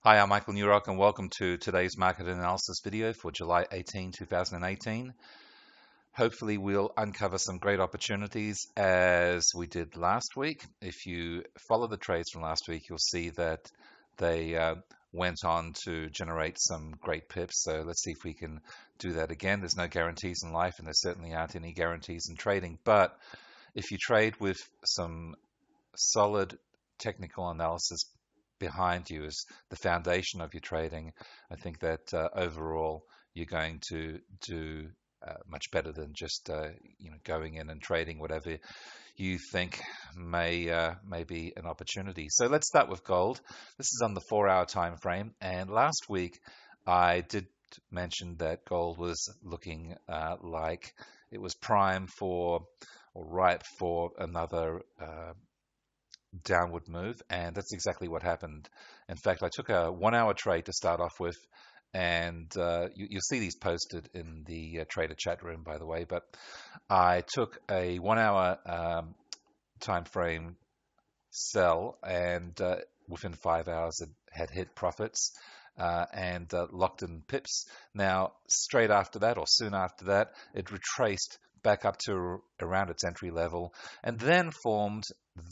Hi, I'm Michael Newrock and welcome to today's market analysis video for July 18, 2018. Hopefully we'll uncover some great opportunities as we did last week. If you follow the trades from last week, you'll see that they went on to generate some great pips. So let's see if we can do that again. There's no guarantees in life and there certainly aren't any guarantees in trading. But if you trade with some solid technical analysis behind you as the foundation of your trading, I think that overall you're going to do much better than just going in and trading whatever you think may be an opportunity. So let's start with gold. This is on the 4-hour time frame, and last week I did mention that gold was looking like it was prime for or ripe for another downward move, and that's exactly what happened. In fact, I took a 1-hour trade to start off with, and you'll see these posted in the trader chat room, by the way, but I took a 1-hour time frame sell, and within 5 hours it had hit profits and locked in pips. Now, straight after that, or soon after that, it retraced back up to around its entry level, and then formed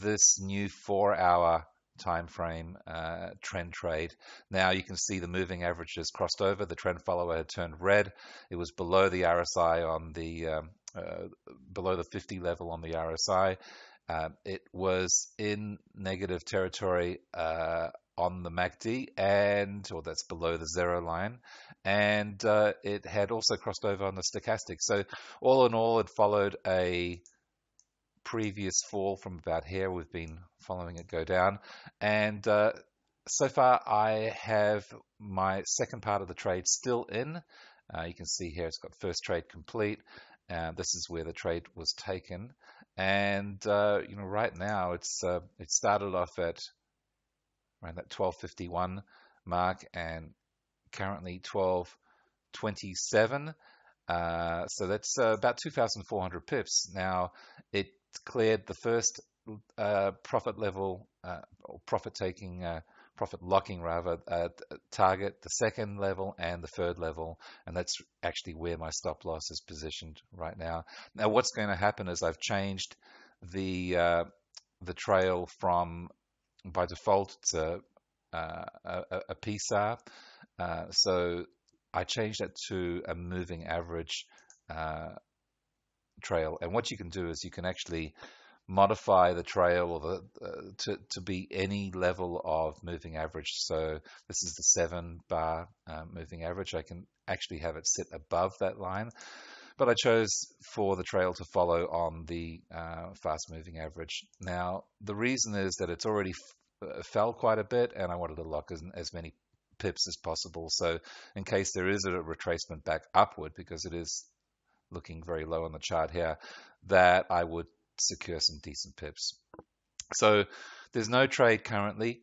this new 4-hour time frame trend trade. Now you can see the moving averages crossed over. The trend follower had turned red. It was below the RSI on the below the 50 level on the RSI. It was in negative territory on the MACD, or that's below the zero line, and it had also crossed over on the stochastic. So all in all, it followed a previous fall from about here. We've been following it go down, and so far I have my second part of the trade still in. You can see here it's got first trade complete. This is where the trade was taken, and right now it started off at around that 1251 mark and currently 1227. So that's about 2,400 pips. Now it cleared the first profit level, or profit locking rather, target, the second level and the third level, and that's actually where my stop loss is positioned right now. Now what's going to happen is I've changed the trail from, by default, it's a PSAR, so I changed it to a moving average trail. And what you can do is you can actually modify the trail or to be any level of moving average. So this is the 7-bar moving average. I can actually have it sit above that line, but I chose for the trail to follow on the fast moving average. Now the reason is that it's already fell quite a bit, and I wanted to lock as many pips as possible. So in case there is a retracement back upward, because it is looking very low on the chart here, that I would secure some decent pips. So there's no trade currently,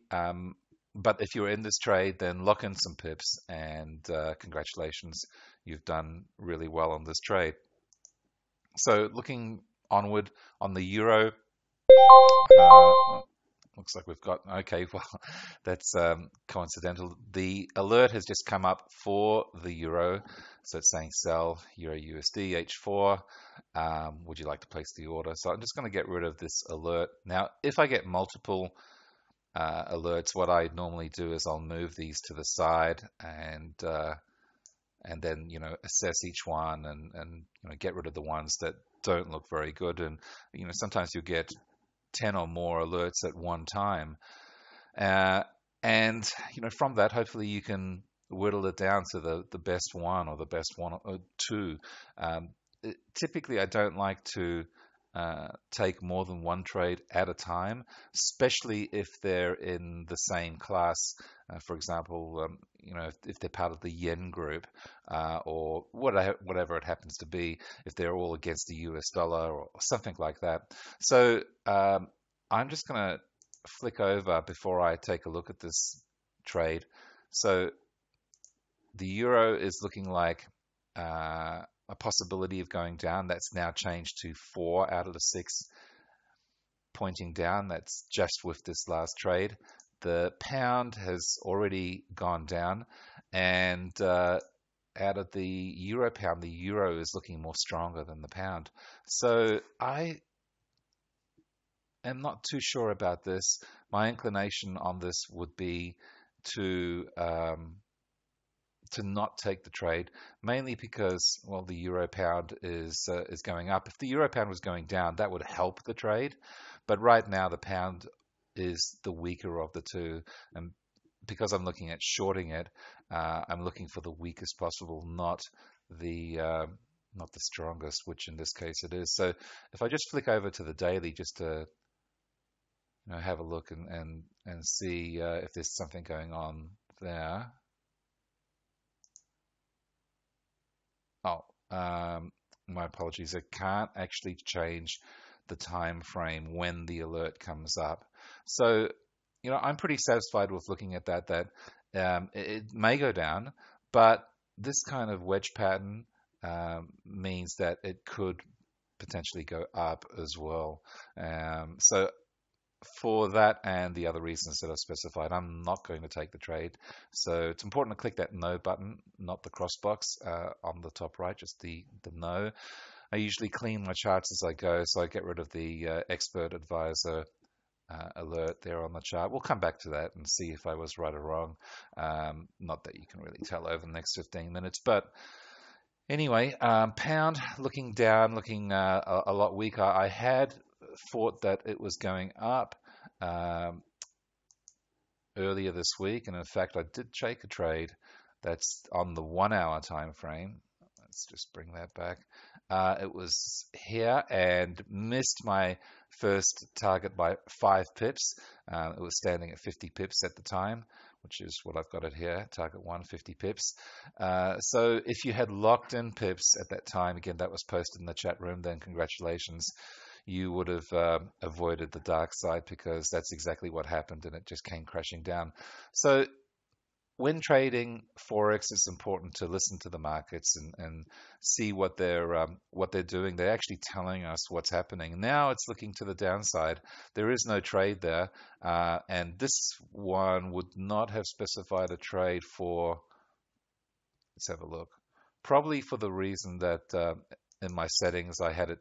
but if you're in this trade, then lock in some pips, and congratulations, you've done really well on this trade. So looking onward on the euro, looks like we've got, okay, well, that's coincidental. The alert has just come up for the euro. So it's saying sell Euro USD H4. Would you like to place the order? So I'm just going to get rid of this alert. Now, if I get multiple alerts, what I normally do is I'll move these to the side and then, assess each one and get rid of the ones that don't look very good. And, sometimes you get 10 or more alerts at one time, and from that, hopefully you can whittle it down to the best one or the best one or two. Typically I don't like to take more than one trade at a time, especially if they're in the same class. For example, if they're part of the yen group, or whatever it happens to be, if they're all against the US dollar or something like that. So I'm just going to flick over before I take a look at this trade. So the euro is looking like a possibility of going down. That's now changed to 4 out of the 6 pointing down. That's just with this last trade. the pound has already gone down, and out of the euro pound, the euro is looking more stronger than the pound. So I am not too sure about this. My inclination on this would be to not take the trade, mainly because, well, the euro pound is going up. If the euro pound was going down, that would help the trade. But right now, the pound is the weaker of the two, and because I'm looking at shorting it, I'm looking for the weakest possible, not the strongest, which in this case it is. So if I just flick over to the daily, just to have a look and see if there's something going on there. Oh, my apologies. I can't actually change the time frame when the alert comes up. So, I'm pretty satisfied with looking at that it may go down, but this kind of wedge pattern means that it could potentially go up as well. So for that and the other reasons that I've specified, I'm not going to take the trade. So it's important to click that no button, not the cross box on the top right, just the no. I usually clean my charts as I go, so I get rid of the expert advisor alert there on the chart. We'll come back to that and see if I was right or wrong. Not that you can really tell over the next 15 minutes, but anyway, pound looking down, looking a lot weaker. I had thought that it was going up earlier this week, and in fact I did take a trade that's on the 1 hour time frame. Let's just bring that back. It was here and missed my first target by 5 pips. It was standing at 50 pips at the time, which is what I've got it here, target 150 pips. So if you had locked in pips at that time, again, that was posted in the chat room, then congratulations. You would have avoided the dark side, because that's exactly what happened, and it just came crashing down. So when trading Forex, it's important to listen to the markets and see what they're doing. They're actually telling us what's happening. Now it's looking to the downside. There is no trade there, and this one would not have specified a trade for. Let's have a look. Probably for the reason that in my settings I had it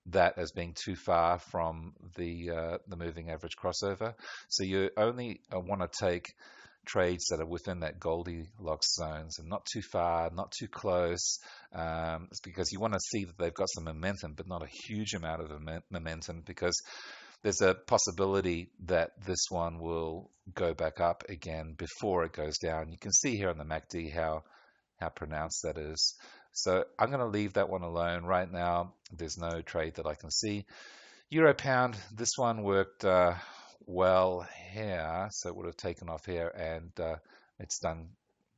that as being too far from the moving average crossover. So you only want to take trades that are within that Goldilocks zones and not too far, not too close. It's because you want to see that they've got some momentum, but not a huge amount of momentum, because there's a possibility that this one will go back up again before it goes down. You can see here on the MACD how pronounced that is. So I'm going to leave that one alone right now. There's no trade that I can see. Euro pound, this one worked well here, so it would have taken off here, and it's done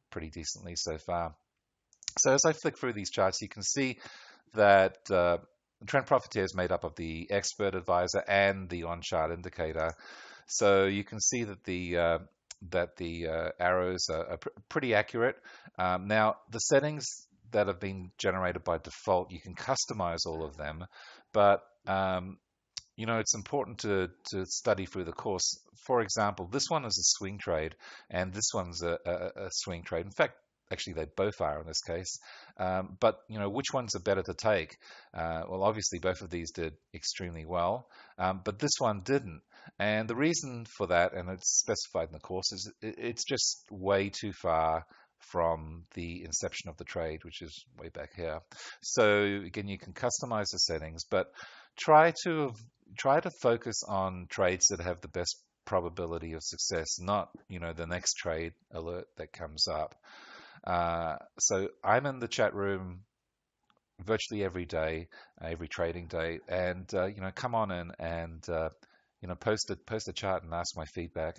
pretty decently so far. So as I flick through these charts, you can see that Trend Profiteer is made up of the expert advisor and the on-chart indicator. So you can see that the arrows are pretty accurate. Now, the settings that have been generated by default, you can customize all of them, but it's important to study through the course. For example, this one is a swing trade, and this one's a swing trade. In fact, actually, they both are in this case. But which ones are better to take? Well, obviously, both of these did extremely well, but this one didn't. And the reason for that, and it's specified in the course, is it's just way too far from the inception of the trade, which is way back here. So again, you can customize the settings, but try to focus on trades that have the best probability of success, not the next trade alert that comes up. So I'm in the chat room virtually every day, every trading day, and come on in and post a chart and ask my feedback.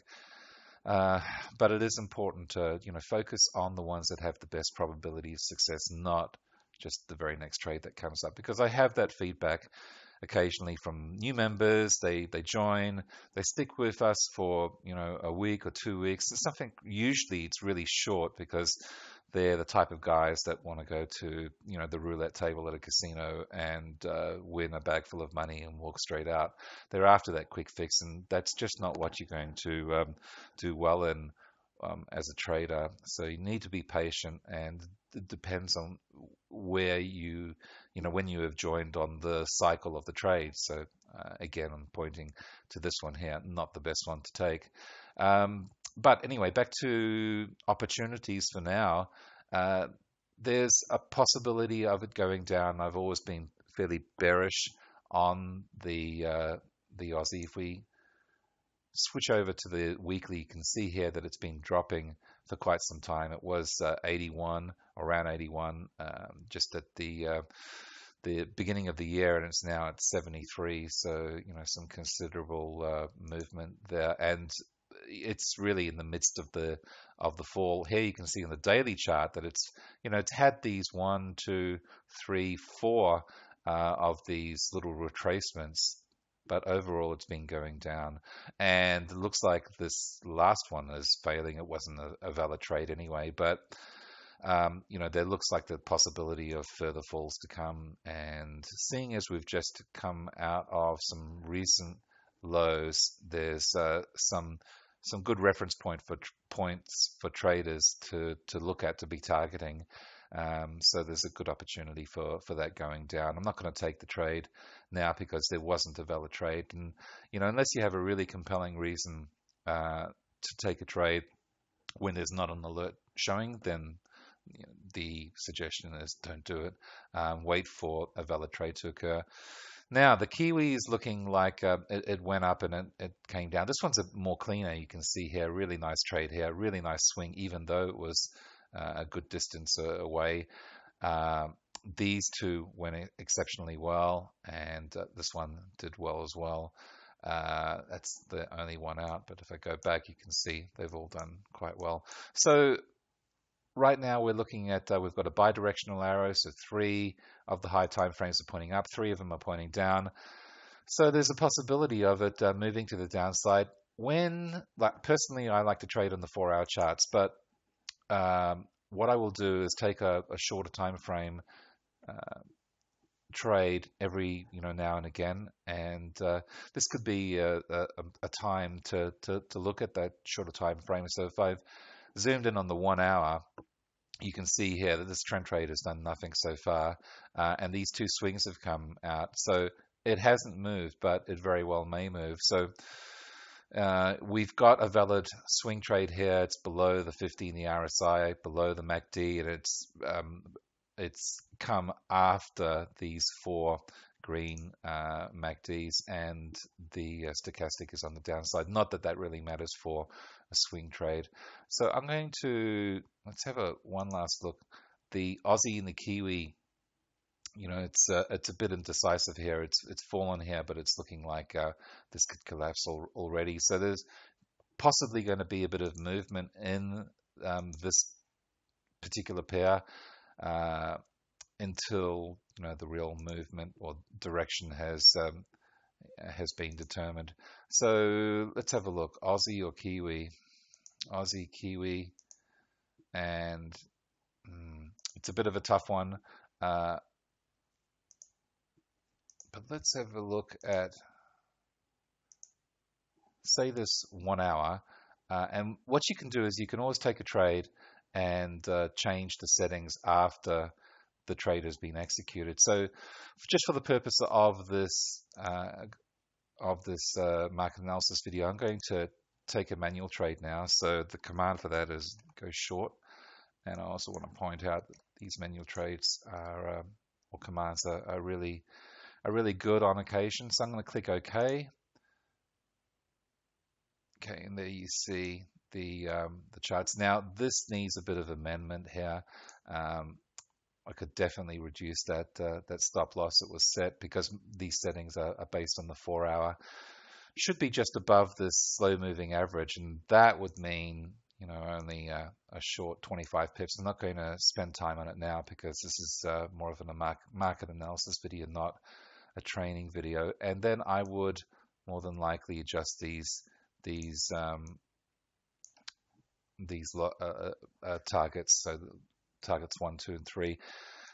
But it is important to focus on the ones that have the best probability of success, not just the very next trade that comes up, because I have that feedback occasionally from new members. They join, they stick with us for a week or 2 weeks. It's something, usually it's really short, because they're the type of guys that want to go to, the roulette table at a casino and win a bag full of money and walk straight out. They're after that quick fix, and that's just not what you're going to do well in as a trader. So you need to be patient, and it depends on where when you have joined on the cycle of the trade. So again, I'm pointing to this one here, not the best one to take. But anyway, back to opportunities for now. There's a possibility of it going down. I've always been fairly bearish on the Aussie. If we switch over to the weekly, you can see here that it's been dropping for quite some time. It was 81, around 81, just at the beginning of the year, and it's now at 73. So some considerable movement there, and it's really in the midst of the fall. Here you can see in the daily chart that it's had these 1, 2, 3, 4 of these little retracements, but overall it's been going down, and it looks like this last one is failing. It wasn't a valid trade anyway, but there looks like the possibility of further falls to come. And seeing as we've just come out of some recent lows, there's some good reference points for traders to look at, to be targeting. So there's a good opportunity for that going down. I'm not going to take the trade now because there wasn't a valid trade, and unless you have a really compelling reason to take a trade when there's not an alert showing, then the suggestion is don't do it. Wait for a valid trade to occur. Now, the Kiwi is looking like it went up and it came down. This one's a more cleaner. You can see here, really nice trade here, really nice swing, even though it was a good distance away. These two went exceptionally well, and this one did well as well. That's the only one out, but if I go back, you can see they've all done quite well. So right now we're looking at, we've got a bidirectional arrow, so 3 of the high time frames are pointing up, 3 of them are pointing down. So there's a possibility of it moving to the downside. Personally, I like to trade on the 4-hour charts, but what I will do is take a shorter time frame trade every now and again, and this could be a time to look at that shorter time frame. So if I've zoomed in on the 1 hour, you can see here that this trend trade has done nothing so far, and these 2 swings have come out. So it hasn't moved, but it very well may move. So we've got a valid swing trade here. It's below the 50 in the RSI, below the MACD, and it's come after these 4 green MACDs, and the stochastic is on the downside. Not that that really matters for a swing trade. So I'm going to, let's have one last look. The Aussie and the Kiwi, it's a bit indecisive here. It's fallen here, but it's looking like this could collapse already. So there's possibly going to be a bit of movement in this particular pair until the real movement or direction has been determined. So let's have a look. Aussie or Kiwi? Aussie, Kiwi, and it's a bit of a tough one. But let's have a look at, say, this 1 hour. And what you can do is you can always take a trade and change the settings after the trade has been executed. So just for the purpose of this market analysis video, I'm going to take a manual trade now. So the command for that is go short. And I also want to point out that these manual trades are, or commands are really good on occasion. So I'm going to click OK. Okay, and there you see the charts. Now this needs a bit of amendment here. I could definitely reduce that stop loss that was set, because these settings are based on the 4 hour. Should be just above this slow moving average, and that would mean only a short 25 pips. I'm not going to spend time on it now because this is more of a market analysis video, not a training video. And then I would more than likely adjust these targets. So targets 1, 2, and 3.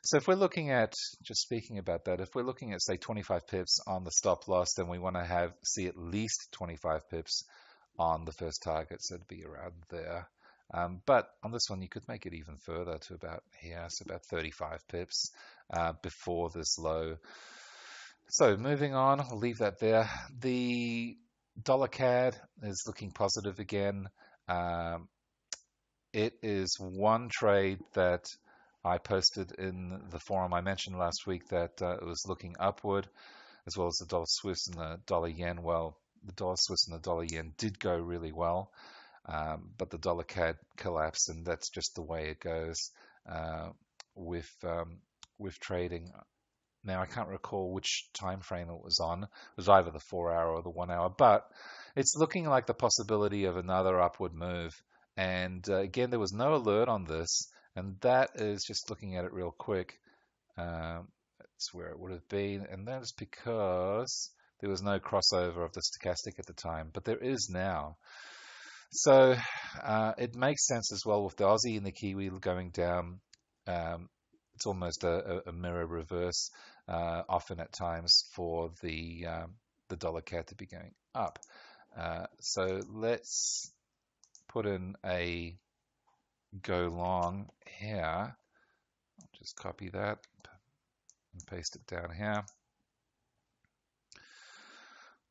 So if we're looking at, just speaking about that, if we're looking at, say, 25 pips on the stop loss, then we want to see at least 25 pips on the first target, so it'd be around there. But on this one, you could make it even further to about here, so about 35 pips before this low. So moving on, I'll leave that there. The dollar CAD is looking positive again. It is one trade that I posted in the forum. I mentioned last week that it was looking upward, as well as the dollar Swiss and the dollar yen. Well, the dollar Swiss and the dollar yen did go really well, but the dollar CAD collapsed, and that's just the way it goes with trading. Now, I can't recall which time frame it was on. It was either the 4-hour or the 1-hour, but it's looking like the possibility of another upward move. And again, there was no alert on this, and that is just looking at it real quick. That's where it would have been, and that is because there was no crossover of the stochastic at the time, but there is now. So it makes sense as well with the Aussie and the Kiwi going down. It's almost a mirror reverse, often at times, for the dollar CAD to be going up. So let's put in a go long here. I'll just copy that and paste it down here.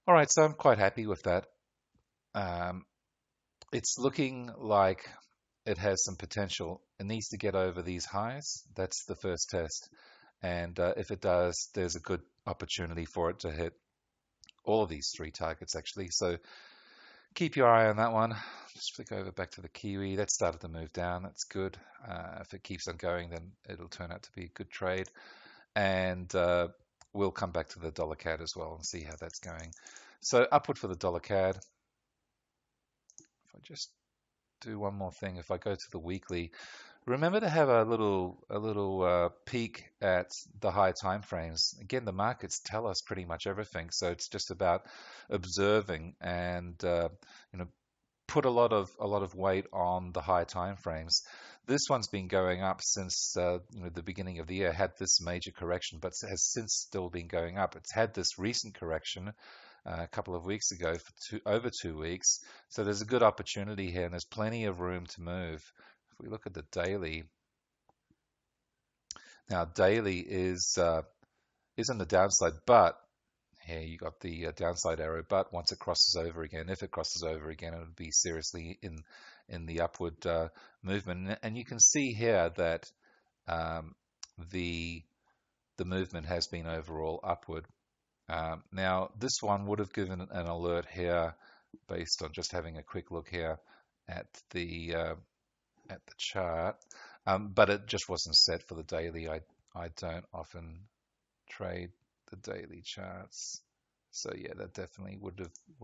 All right, so I'm quite happy with that. It's looking like it has some potential. It needs to get over these highs. That's the first test. And if it does, there's a good opportunity for it to hit all of these 3 targets, actually. So keep your eye on that one. Just flick over back to the Kiwi. That started to move down. That's good. If it keeps on going, then it'll turn out to be a good trade. And we'll come back to the dollar CAD as well and see how that's going. So upward for the dollar CAD. If I just do one more thing, if I go to the weekly, remember to have a little peek at the high time frames. Again, the markets tell us pretty much everything, so it's just about observing and put a lot of weight on the high time frames. This one's been going up since the beginning of the year. Had this major correction, but has since still been going up. It's had this recent correction a couple of weeks ago for over 2 weeks. So there's a good opportunity here, and there's plenty of room to move. If we look at the daily, now daily is on the downside, but here you got the downside arrow. But once it crosses over again, if it crosses over again, it would be seriously in the upward movement. And you can see here that the movement has been overall upward. Now, this one would have given an alert here based on just having a quick look here at the chart, but it just wasn't set for the daily. I don't often trade the daily charts, so yeah, that definitely would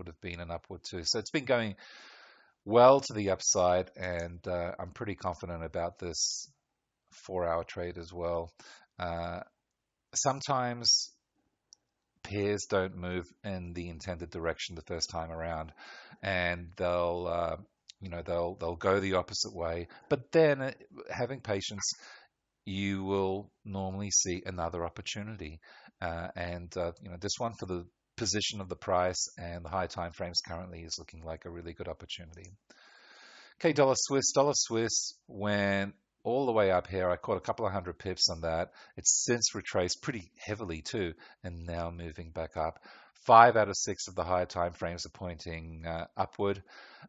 have been an upward too. So it's been going well to the upside, and I'm pretty confident about this 4-hour trade as well. Sometimes pairs don't move in the intended direction the first time around, and they'll go the opposite way. But then, having patience, you will normally see another opportunity. This one, for the position of the price and the high time frames currently, is looking like a really good opportunity. Okay, dollar Swiss went all the way up here. I caught a couple of 100 pips on that. It's since retraced pretty heavily too, and now moving back up. 5 out of 6 of the higher time frames are pointing upward.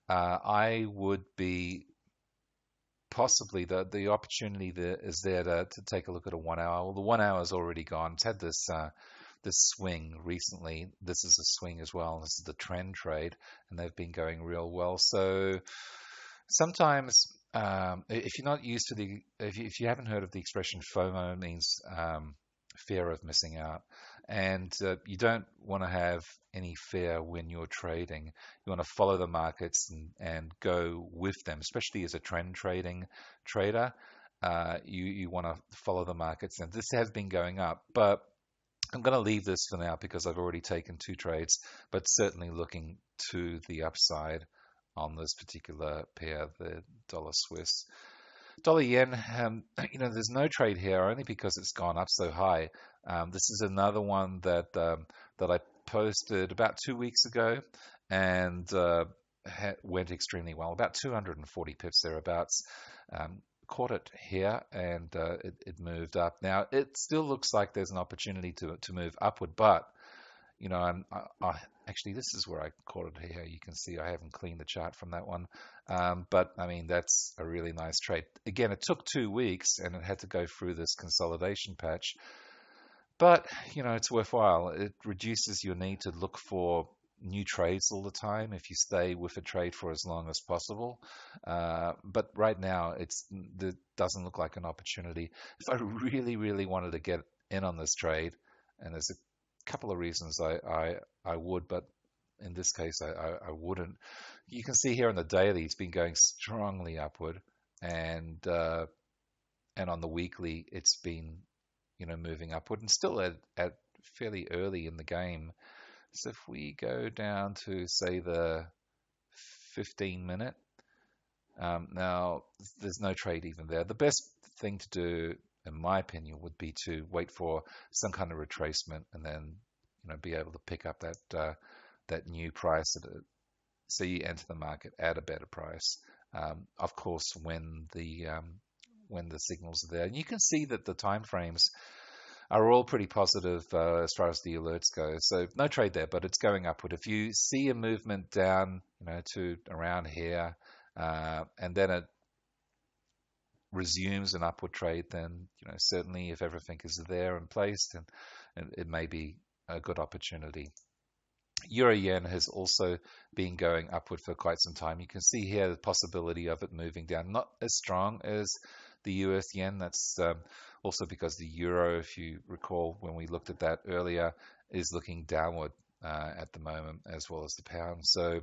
I would be possibly the opportunity there is there to take a look at a 1 hour. Well, the 1 hour is already gone. It's had this swing recently. This is a swing as well. This is the trend trade, and they've been going real well. So sometimes, if you're not used to if you haven't heard of the expression, FOMO means fear of missing out, and you don't want to have any fear when you're trading. You want to follow the markets and go with them, especially as a trend trading trader. You want to follow the markets, and this has been going up, but I'm going to leave this for now because I've already taken 2 trades, but certainly looking to the upside on this particular pair, the dollar Swiss. Dollar yen, there's no trade here only because it's gone up so high. This is another one that I posted about 2 weeks ago, and went extremely well, about 240 pips thereabouts. Caught it here, and it moved up. Now it still looks like there's an opportunity to move upward, but actually, this is where I caught it here. You can see I haven't cleaned the chart from that one. But I mean, that's a really nice trade. Again, it took 2 weeks and it had to go through this consolidation patch. But, it's worthwhile. It reduces your need to look for new trades all the time if you stay with a trade for as long as possible. But right now, it doesn't look like an opportunity. If I really, really wanted to get in on this trade, and there's a couple of reasons I would, but in this case I wouldn't. You can see here on the daily it's been going strongly upward, and on the weekly it's been moving upward, and still at fairly early in the game. So if we go down to say the 15-minute, now there's no trade even there. The best thing to do, in my opinion, would be to wait for some kind of retracement and then be able to pick up that new price so you enter the market at a better price. Of course, when the signals are there, and you can see that the time frames are all pretty positive as far as the alerts go. So no trade there, but it's going upward. If you see a movement down, to around here, and then it resumes an upward trade, then certainly if everything is there and placed, and it may be a good opportunity. Euro yen has also been going upward for quite some time. You can see here the possibility of it moving down, not as strong as the US yen. That's also because the euro, if you recall when we looked at that earlier, is looking downward at the moment, as well as the pound. So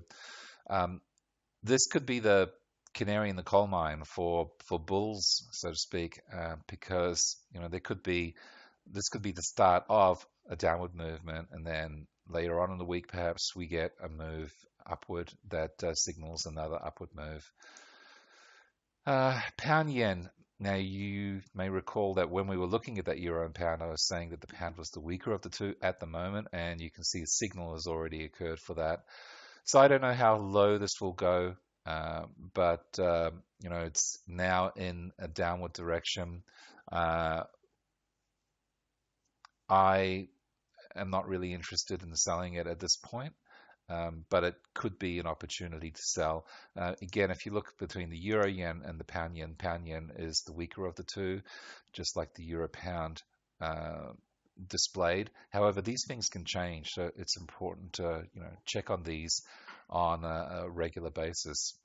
this could be the canary in the coal mine for bulls, so to speak, because this could be the start of a downward movement, and then later on in the week perhaps we get a move upward that signals another upward move. Pound yen. Now you may recall that when we were looking at that euro and pound, I was saying that the pound was the weaker of the two at the moment, and you can see a signal has already occurred for that. So I don't know how low this will go, but it's now in a downward direction. I am not really interested in selling it at this point, but it could be an opportunity to sell. Again, if you look between the euro yen and the pound yen is the weaker of the two, just like the euro pound displayed. However, these things can change, so it's important to check on these on a regular basis.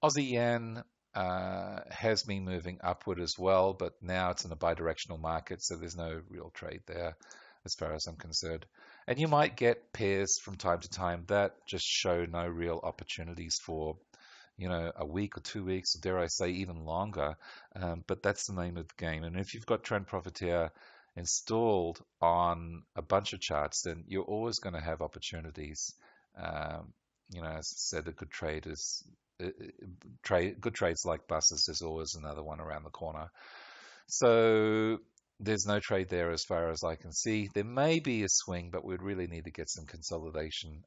Aussie yen has been moving upward as well, but now it's in a bidirectional market, so there's no real trade there as far as I'm concerned. And you might get pairs from time to time that just show no real opportunities for a week or 2 weeks, or dare I say even longer, but that's the name of the game. And if you've got Trend Profiteer installed on a bunch of charts, then you're always going to have opportunities. As I said, a good trade is good trades like buses. There's always another one around the corner. So there's no trade there as far as I can see. There may be a swing, but we'd really need to get some consolidation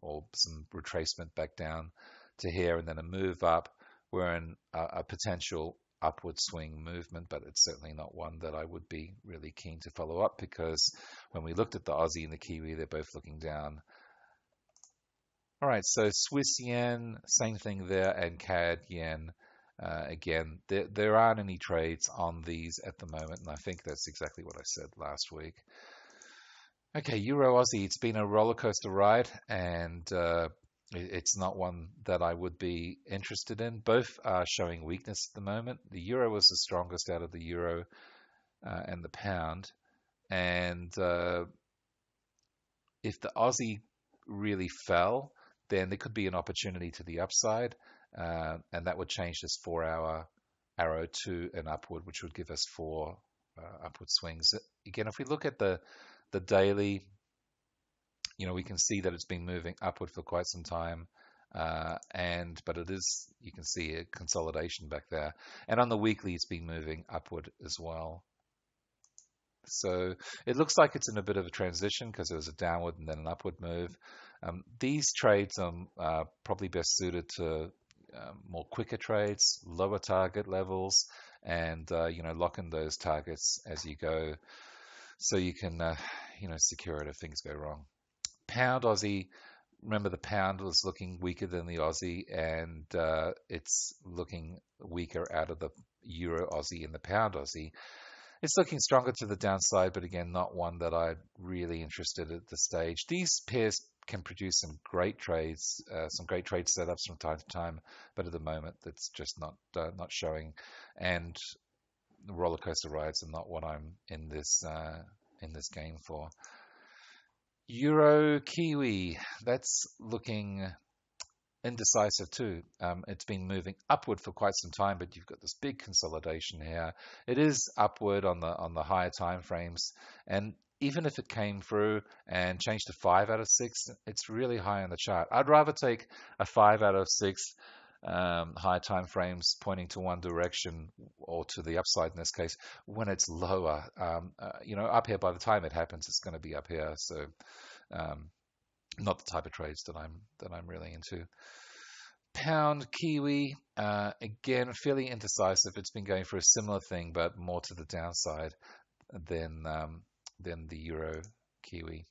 or some retracement back down to here, and then a move up. We're in a potential upward swing movement, but it's certainly not one that I would be really keen to follow up, because when we looked at the Aussie and the Kiwi, they're both looking down. All right, so Swiss yen, same thing there, and CAD yen. Again, there aren't any trades on these at the moment, and I think that's exactly what I said last week. Okay, Euro Aussie, it's been a roller coaster ride, and it's not one that I would be interested in. Both are showing weakness at the moment. The euro was the strongest out of the euro and the pound, and if the Aussie really fell, then there could be an opportunity to the upside, and that would change this 4-hour arrow to an upward, which would give us 4 upward swings. Again, if we look at the daily, we can see that it's been moving upward for quite some time. But it is, you can see a consolidation back there. And on the weekly, it's been moving upward as well. So it looks like it's in a bit of a transition because it was a downward and then an upward move. These trades are probably best suited to more quicker trades, lower target levels, and lock in those targets as you go, so you can secure it if things go wrong. Pound Aussie. Remember, the pound was looking weaker than the Aussie, and it's looking weaker out of the Euro Aussie and the Pound Aussie. It's looking stronger to the downside, but again, not one that I'm really interested at this stage. These pairs can produce some great trades, some great trade setups from time to time, but at the moment, it's just not showing. And the roller coaster rides are not what I'm in this game for. Euro Kiwi, that's looking indecisive too. It's been moving upward for quite some time, but you've got this big consolidation here. It is upward on the higher time frames, and even if it came through and changed to 5 out of 6, it's really high on the chart. I'd rather take a 5 out of 6 high time frames pointing to one direction, or to the upside in this case, when it's lower. Up here, by the time it happens, it's going to be up here. So not the type of trades that I'm really into. Pound Kiwi, again, fairly indecisive. It's been going for a similar thing, but more to the downside than the Euro Kiwi.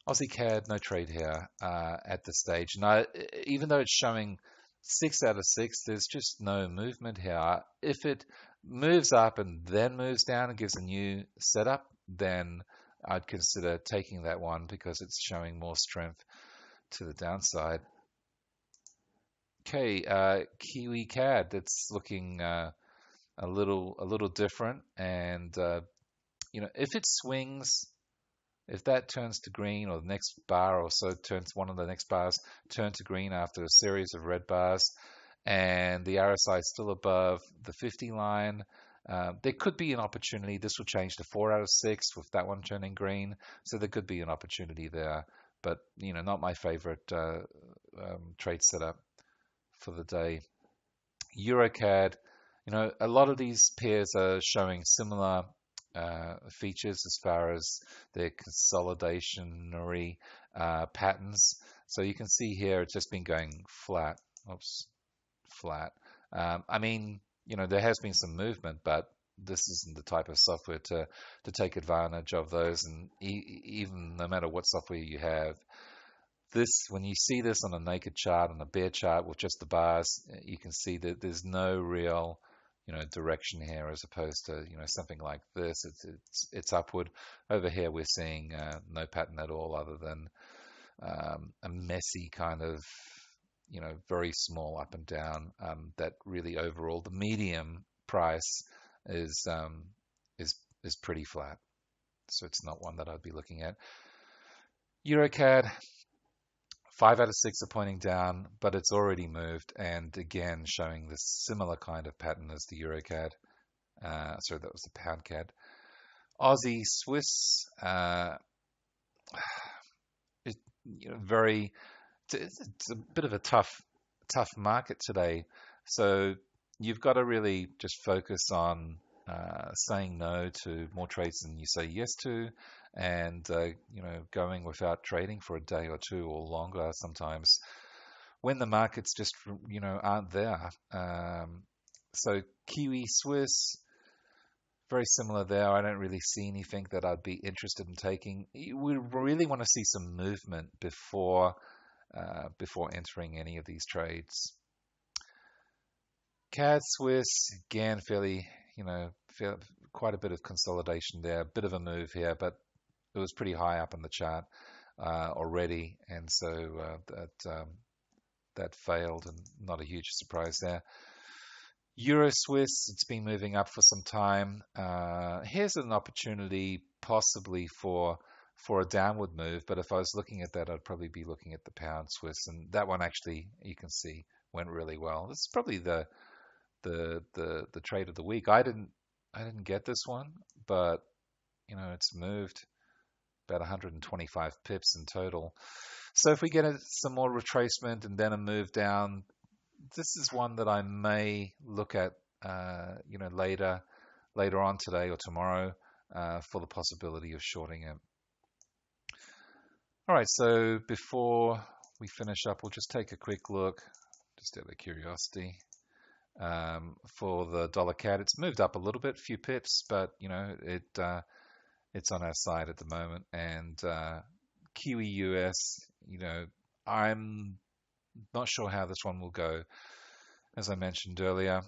Aussie CAD, no trade here at this stage. Now, even though it's showing 6 out of 6, there's just no movement here. If it moves up and then moves down and gives a new setup, then I'd consider taking that one because it's showing more strength to the downside. Okay, Kiwi CAD, that's looking a little different, and if it swings, if that turns to green, or the next bar or so turns, one of the next bars turn to green after a series of red bars, and the RSI is still above the 50 line, there could be an opportunity. This will change to 4 out of 6 with that one turning green, so there could be an opportunity there. But not my favorite trade setup for the day. Eurocad, a lot of these pairs are showing similar features as far as their consolidationary patterns. So you can see here it's just been going flat. Oops, flat. There has been some movement, but this isn't the type of software to take advantage of those. And even no matter what software you have, when you see this on a naked chart, on a bare chart with just the bars, you can see that there's no real direction here, as opposed to something like this. It's upward. Over here we're seeing no pattern at all, other than a messy kind of very small up and down. That really overall the medium price is pretty flat, so it's not one that I'd be looking at. Eurocad, 5 out of 6 are pointing down, but it's already moved, and again showing this similar kind of pattern as the Eurocad. Sorry, that was the Pound CAD. Aussie Swiss, it's a bit of a tough market today. So you've got to really just focus on saying no to more trades than you say yes to, and going without trading for a day or two or longer sometimes when the markets just aren't there. So Kiwi Swiss, very similar there. I don't really see anything that I'd be interested in taking. We really want to see some movement before entering any of these trades. CAD Swiss, again, quite a bit of consolidation there, a bit of a move here, but it was pretty high up in the chart already, and so that failed, and not a huge surprise there. Euro Swiss, it's been moving up for some time. Here's an opportunity possibly for a downward move, but if I was looking at that, I'd probably be looking at the Pound Swiss, and that one actually, you can see, went really well. This is probably the trade of the week. I didn't get this one, but it's moved about 125 pips in total. So if we get some more retracement and then a move down, this is one that I may look at, later on today or tomorrow, for the possibility of shorting it. All right, so before we finish up, we'll just take a quick look, just out of curiosity, for the dollar CAD. It's moved up a little bit, a few pips, but it's on our side at the moment. And Kiwi US, I'm not sure how this one will go, as I mentioned earlier,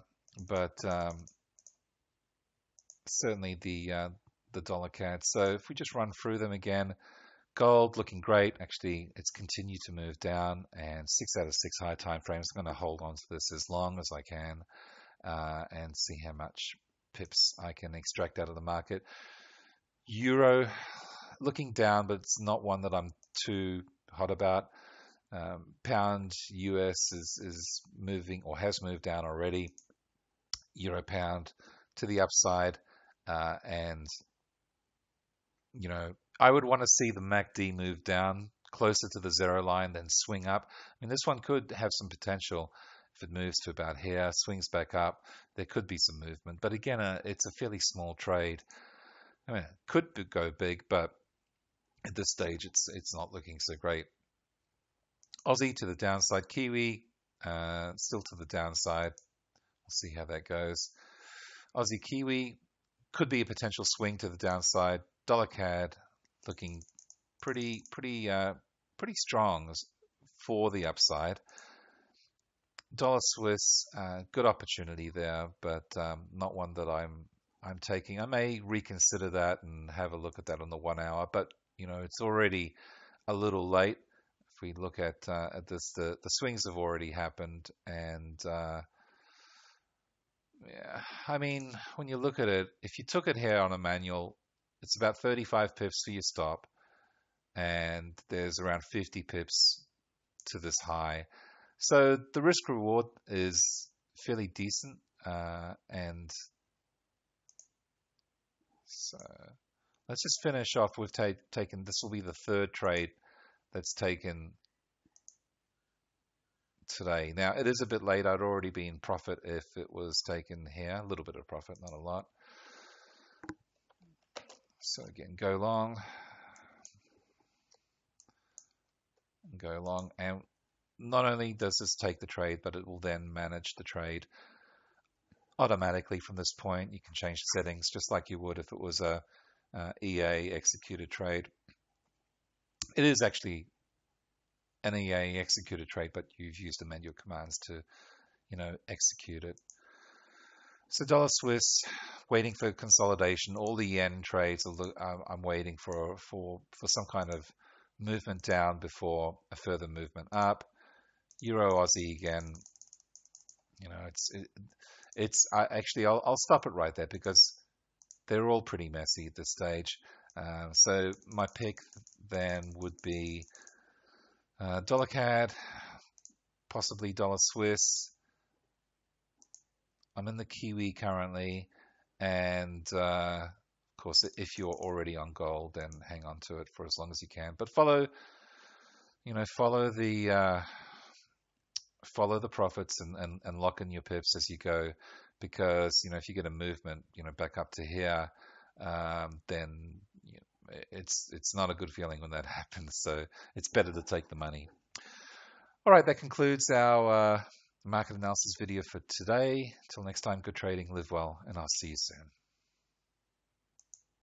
but certainly the dollar CAD. So if we just run through them again, gold looking great. Actually, it's continued to move down, and 6 out of 6 high time frames. I'm going to hold on to this as long as I can and see how much pips I can extract out of the market. Euro looking down, but it's not one that I'm too hot about. Pound US is moving, or has moved down already. Euro pound to the upside, and I would want to see the MACD move down closer to the 0 line, then swing up. I mean, this one could have some potential if it moves to about here, swings back up. There could be some movement, but again, it's a fairly small trade. I mean, it could go big, but at this stage, it's not looking so great. Aussie to the downside, Kiwi still to the downside. We'll see how that goes. Aussie Kiwi could be a potential swing to the downside. Dollar CAD looking pretty strong for the upside. Dollar Swiss, good opportunity there, but not one that I'm taking. I may reconsider that and have a look at that on the 1 hour, but it's already a little late. If we look at this, the swings have already happened, and yeah, I mean, when you look at it, if you took it here on a manual, it's about 35 pips for your stop, and there's around 50 pips to this high. So the risk reward is fairly decent, and so let's just finish off. We've taken, this will be the third trade that's taken today. Now, it is a bit late. I'd already be in profit if it was taken here. A little bit of profit, not a lot. So again, go long. Go long. And not only does this take the trade, but it will then manage the trade automatically from this point. You can change the settings just like you would if it was a EA executed trade. It is actually an EA executed trade, but you've used the manual commands to, execute it. So dollar Swiss, waiting for consolidation. All the yen trades, I'm waiting for some kind of movement down before a further movement up. Euro Aussie again, I'll stop it right there because they're all pretty messy at this stage. So my pick then would be dollar CAD, possibly dollar Swiss. I'm in the Kiwi currently, and of course, if you're already on gold, then hang on to it for as long as you can. But follow the profits and lock in your pips as you go, because if you get a movement back up to here, then it's not a good feeling when that happens. So it's better to take the money. All right, that concludes our market analysis video for today. Till next time, good trading, live well, and I'll see you soon.